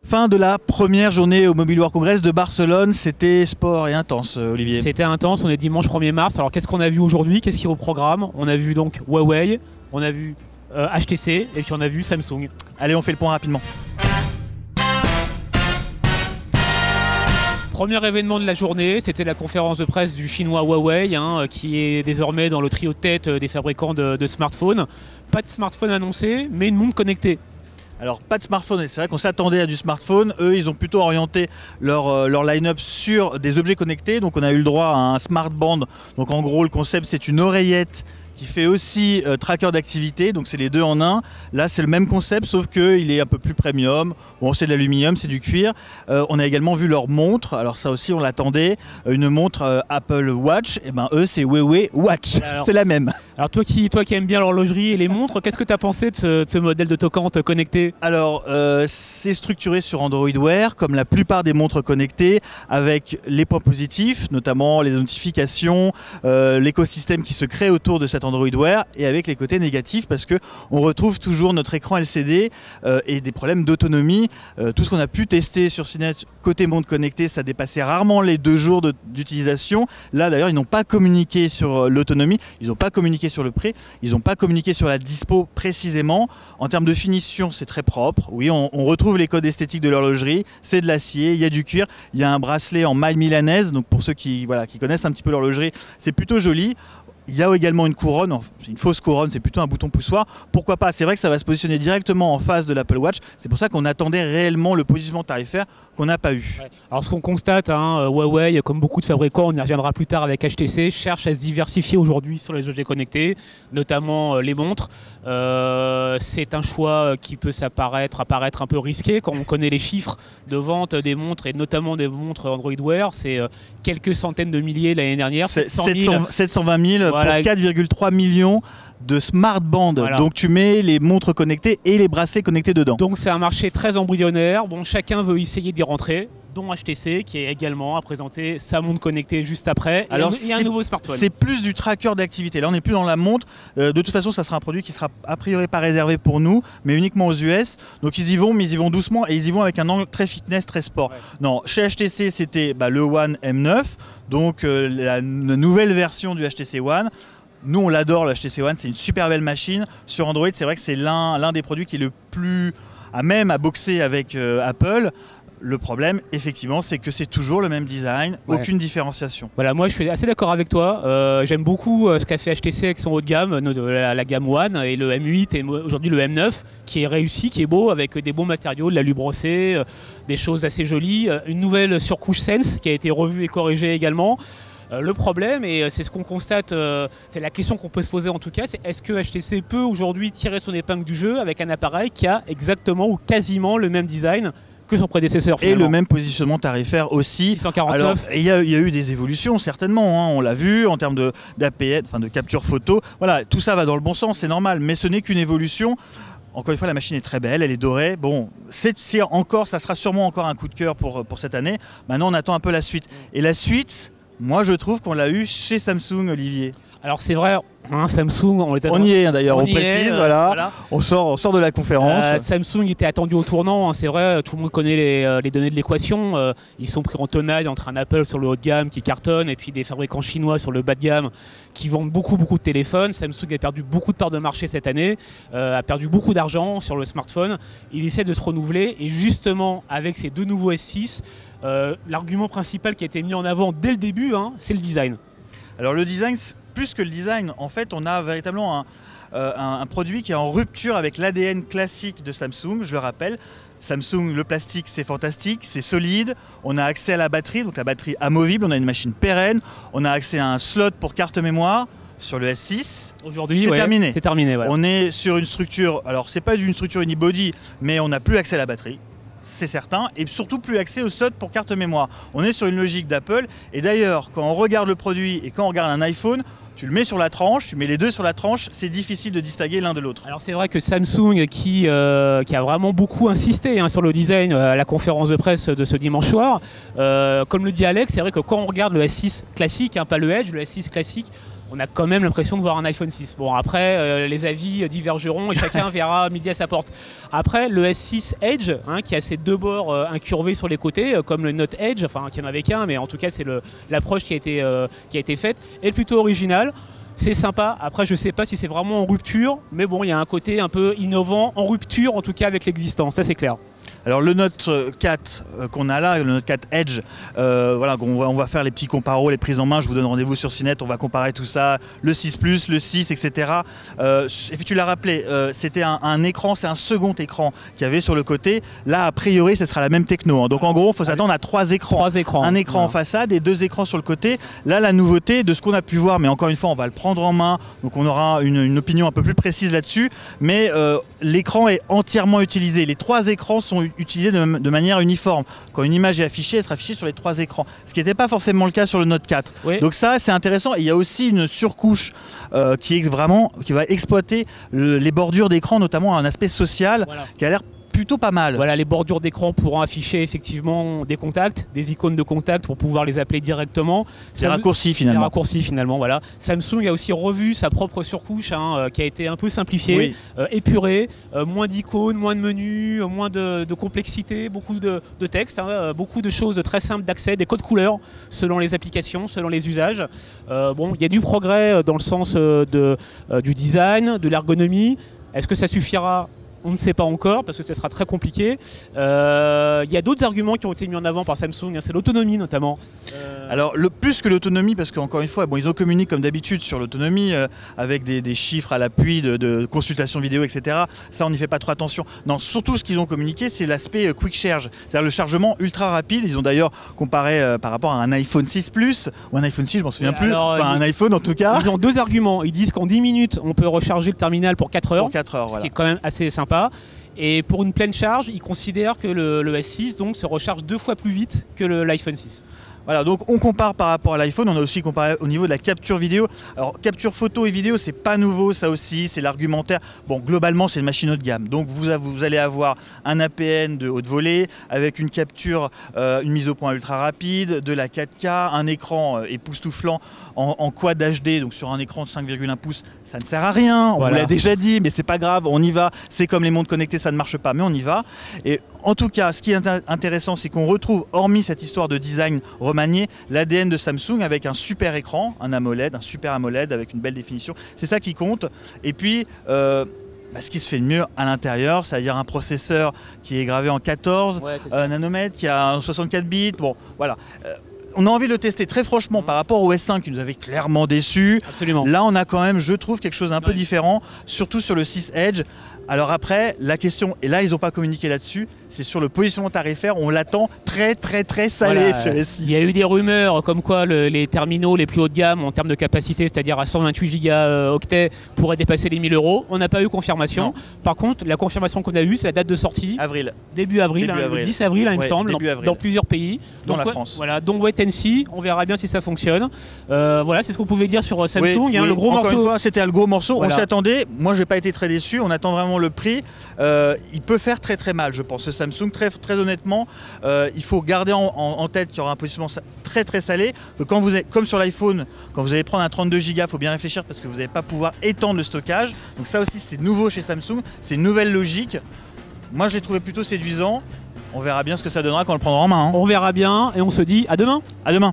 Fin de la première journée au Mobile World Congress de Barcelone, c'était sport et intense, Olivier. C'était intense, on est dimanche 1er mars. Alors qu'est-ce qu'on a vu aujourd'hui? Qu'est-ce qui est au programme? On a vu donc Huawei, on a vu HTC et puis on a vu Samsung. Allez, on fait le point rapidement. Premier événement de la journée, c'était la conférence de presse du chinois Huawei, qui est désormais dans le trio de tête des fabricants de smartphones. Pas de smartphone annoncé, mais une montre connectée. Alors pas de smartphone, c'est vrai qu'on s'attendait à du smartphone. Eux, ils ont plutôt orienté leur line-up sur des objets connectés. Donc on a eu le droit à un smart band. Donc en gros, le concept, c'est une oreillette qui fait aussi tracker d'activité, donc c'est les deux en un. Là c'est le même concept, sauf qu'il est un peu plus premium. Bon, c'est de l'aluminium, c'est du cuir. On a également vu leur montre, alors ça aussi on l'attendait, une montre Apple Watch. Et ben eux c'est Huawei Watch, c'est la même. Alors toi qui aimes bien l'horlogerie et les montres, qu'est-ce que tu as pensé de ce modèle de toquante connecté? Alors c'est structuré sur Android Wear, comme la plupart des montres connectées, avec les points positifs, notamment les notifications, l'écosystème qui se crée autour de cette Android Wear, et avec les côtés négatifs parce que on retrouve toujours notre écran LCD et des problèmes d'autonomie. Tout ce qu'on a pu tester sur CNET côté montre connectée, ça dépassait rarement les 2 jours d'utilisation. Là d'ailleurs, ils n'ont pas communiqué sur l'autonomie, ils n'ont pas communiqué sur le prix, ils n'ont pas communiqué sur la dispo précisément. En termes de finition, c'est très propre. Oui, on retrouve les codes esthétiques de l'horlogerie, c'est de l'acier, il y a du cuir, il y a un bracelet en maille milanaise, donc pour ceux qui connaissent un petit peu l'horlogerie, c'est plutôt joli. Il y a également une couronne, c'est une fausse couronne, c'est plutôt un bouton poussoir. Pourquoi pas? C'est vrai que ça va se positionner directement en face de l'Apple Watch. C'est pour ça qu'on attendait réellement le positionnement tarifaire qu'on n'a pas eu. Ouais. Alors ce qu'on constate, Huawei, comme beaucoup de fabricants, on y reviendra plus tard avec HTC, cherche à se diversifier aujourd'hui sur les objets connectés, notamment les montres. C'est un choix qui peut apparaître un peu risqué quand on connaît les chiffres de vente des montres et notamment des montres Android Wear. C'est quelques centaines de milliers l'année dernière. 720 000 voilà. Pour 4,3 millions de smart bands. Voilà. Donc tu mets les montres connectées et les bracelets connectés dedans. Donc c'est un marché très embryonnaire. Bon, chacun veut essayer d'y rentrer, dont HTC qui est également à présenter sa montre connectée juste après. Alors il y a un nouveau smartphone. C'est plus du tracker d'activité. Là on n'est plus dans la montre. De toute façon ça sera un produit qui sera a priori pas réservé pour nous, mais uniquement aux US. Donc ils y vont, mais ils y vont doucement et ils y vont avec un angle très fitness, très sport. Ouais. Non, chez HTC c'était le One M9, donc la nouvelle version du HTC One. Nous on l'adore, le HTC One, c'est une super belle machine. Sur Android c'est vrai que c'est l'un des produits qui est le plus à même à boxer avec Apple. Le problème, effectivement, c'est que c'est toujours le même design, aucune différenciation. Voilà, moi je suis assez d'accord avec toi. J'aime beaucoup ce qu'a fait HTC avec son haut de gamme, la gamme One et le M8 et aujourd'hui le M9, qui est réussi, qui est beau, avec des bons matériaux, de l'alu brossé, des choses assez jolies. Une nouvelle surcouche Sense qui a été revue et corrigée également. Le problème, et c'est ce qu'on constate, c'est la question qu'on peut se poser en tout cas, c'est est-ce que HTC peut aujourd'hui tirer son épingle du jeu avec un appareil qui a exactement ou quasiment le même design que son prédécesseur finalement. Et le même positionnement tarifaire aussi. 649. Alors, il y a eu des évolutions certainement, on l'a vu en termes d'APS, de capture photo. Voilà, tout ça va dans le bon sens, c'est normal, mais ce n'est qu'une évolution. Encore une fois, la machine est très belle, elle est dorée. Bon, ça sera sûrement encore un coup de cœur pour cette année. Maintenant, on attend un peu la suite. Et la suite, moi je trouve qu'on l'a eu chez Samsung, Olivier. Alors c'est vrai, Samsung, on y est d'ailleurs, on précise, voilà. On sort de la conférence. Samsung était attendu au tournant, c'est vrai, tout le monde connaît les données de l'équation. Ils sont pris en tenaille entre un Apple sur le haut de gamme qui cartonne et puis des fabricants chinois sur le bas de gamme qui vendent beaucoup de téléphones. Samsung a perdu beaucoup de parts de marché cette année, a perdu beaucoup d'argent sur le smartphone. Ils essaient de se renouveler et justement avec ces 2 nouveaux S6, l'argument principal qui a été mis en avant dès le début, c'est le design. Alors le design, plus que le design, en fait, on a véritablement un produit qui est en rupture avec l'ADN classique de Samsung, je le rappelle. Samsung, le plastique, c'est fantastique, c'est solide. On a accès à la batterie, donc la batterie amovible, on a une machine pérenne. On a accès à un slot pour carte mémoire. Sur le S6, aujourd'hui, c'est terminé. C'est terminé, voilà. On est sur une structure, alors c'est pas une structure unibody, mais on n'a plus accès à la batterie. C'est certain, et surtout plus accès au slot pour carte mémoire. On est sur une logique d'Apple, et d'ailleurs, quand on regarde le produit et quand on regarde un iPhone, tu le mets sur la tranche, tu mets les deux sur la tranche, c'est difficile de distinguer l'un de l'autre. Alors c'est vrai que Samsung qui a vraiment beaucoup insisté sur le design à la conférence de presse de ce dimanche soir, comme le dit Alex, c'est vrai que quand on regarde le S6 classique, pas le Edge, le S6 classique, on a quand même l'impression de voir un iPhone 6. Bon, après, les avis divergeront et chacun verra midi à sa porte. Après, le S6 Edge, hein, qui a ses deux bords incurvés sur les côtés, comme le Note Edge, enfin, qui en avait qu'un, mais en tout cas, c'est l'approche qui a été faite, est plutôt originale. C'est sympa. Après, je sais pas si c'est vraiment en rupture, mais bon, il y a un côté un peu innovant, en rupture en tout cas avec l'existant, ça c'est clair. Alors le Note 4 qu'on a là, le Note 4 Edge, voilà, on va faire les petits comparos, les prises en main, je vous donne rendez-vous sur CNET, on va comparer tout ça, le 6 Plus, le 6, etc. Et puis tu l'as rappelé, c'était un écran, c'est un second écran qu'il y avait sur le côté. Là, a priori, ce sera la même techno, hein. Donc en gros, il faut s'attendre à 3 écrans. 3 écrans. Un écran en façade et 2 écrans sur le côté. Là, la nouveauté de ce qu'on a pu voir, mais encore une fois, on va le prendre en main, donc on aura une opinion un peu plus précise là-dessus, mais l'écran est entièrement utilisé. Les 3 écrans sont utilisés de manière uniforme. Quand une image est affichée, elle sera affichée sur les 3 écrans. Ce qui n'était pas forcément le cas sur le Note 4. Oui. Donc ça, c'est intéressant. Et il y a aussi une surcouche qui va exploiter les bordures d'écran, notamment un aspect social, voilà, qui a l'air plutôt pas mal. Voilà, les bordures d'écran pourront afficher effectivement des contacts, des icônes de contact pour pouvoir les appeler directement. Des raccourcis finalement. Des raccourcis finalement, voilà. Samsung a aussi revu sa propre surcouche, hein, qui a été un peu simplifiée, oui, épurée, moins d'icônes, moins de menus, moins de complexité, beaucoup de texte, hein, beaucoup de choses très simples d'accès, des codes couleurs selon les applications, selon les usages. Bon, il y a du progrès dans le sens du design, de l'ergonomie. Est-ce que ça suffira ? On ne sait pas encore parce que ça sera très compliqué. Il y a d'autres arguments qui ont été mis en avant par Samsung, hein, c'est l'autonomie notamment. Alors plus que l'autonomie, parce qu'encore une fois, bon, ils ont communiqué comme d'habitude sur l'autonomie avec des chiffres à l'appui de consultations vidéo, etc. Ça, on n'y fait pas trop attention. Non, surtout ce qu'ils ont communiqué, c'est l'aspect quick charge, c'est-à-dire le chargement ultra rapide. Ils ont d'ailleurs comparé par rapport à un iPhone 6 Plus ou un iPhone 6, je m'en souviens plus, alors, enfin un iPhone en tout cas. Ils ont 2 arguments. Ils disent qu'en 10 minutes, on peut recharger le terminal pour 4 heures, pour 4 heures, ce voilà, qui est quand même assez sympa. Et pour une pleine charge, ils considèrent que le S6 donc, se recharge 2 fois plus vite que l'iPhone 6. Voilà, donc on compare par rapport à l'iPhone, on a aussi comparé au niveau de la capture vidéo. Alors capture photo et vidéo, c'est pas nouveau, ça aussi, c'est l'argumentaire. Bon, globalement, c'est une machine haut de gamme. Donc vous allez avoir un APN de haute volée avec une capture, une mise au point ultra rapide, de la 4K, un écran époustouflant en Quad HD, donc sur un écran de 5,1 pouces, ça ne sert à rien. On vous l'a déjà dit, mais c'est pas grave, on y va. C'est comme les montres connectées, ça ne marche pas, mais on y va. Et en tout cas, ce qui est intéressant, c'est qu'on retrouve, hormis cette histoire de design remanié, l'ADN de Samsung avec un super écran, un AMOLED, un super AMOLED avec une belle définition. C'est ça qui compte. Et puis, ce qui se fait de mieux à l'intérieur, c'est-à-dire un processeur qui est gravé en 14 nanomètres, qui a 64 bits. Bon, voilà. On a envie de le tester très franchement par rapport au S5 qui nous avait clairement déçus. Absolument. Là, on a quand même, je trouve, quelque chose d'un peu différent, surtout sur le 6 Edge. Alors après, la question, et là ils n'ont pas communiqué là-dessus, c'est sur le positionnement tarifaire, on l'attend très salé, voilà, ce S6. Il y a eu des rumeurs comme quoi les terminaux les plus haut de gamme en termes de capacité, c'est-à-dire à 128 gigaoctets, pourraient dépasser les 1000 €. On n'a pas eu confirmation. Non. Par contre, la confirmation qu'on a eue, c'est la date de sortie. Avril. Début avril, le 10 avril, il me semble, dans plusieurs pays. Dont la France. Voilà, donc wait and see, on verra bien si ça fonctionne. Voilà, c'est ce qu'on pouvait dire sur Samsung, oui, le gros encore morceau. Une fois, c'était le gros morceau, voilà. On s'y attendait. Moi, je n'ai pas été très déçu, on attend vraiment le prix. Il peut faire très mal, je pense, ce Samsung, très honnêtement. Il faut garder en tête qu'il y aura un positionnement très salé. Donc quand comme sur l'iPhone, quand vous allez prendre un 32 Go, il faut bien réfléchir parce que vous n'allez pas pouvoir étendre le stockage. Donc ça aussi, c'est nouveau chez Samsung, c'est une nouvelle logique. Moi, je l'ai trouvé plutôt séduisant. On verra bien ce que ça donnera quand on le prendra en main. Hein. On verra bien et on se dit à demain. À demain.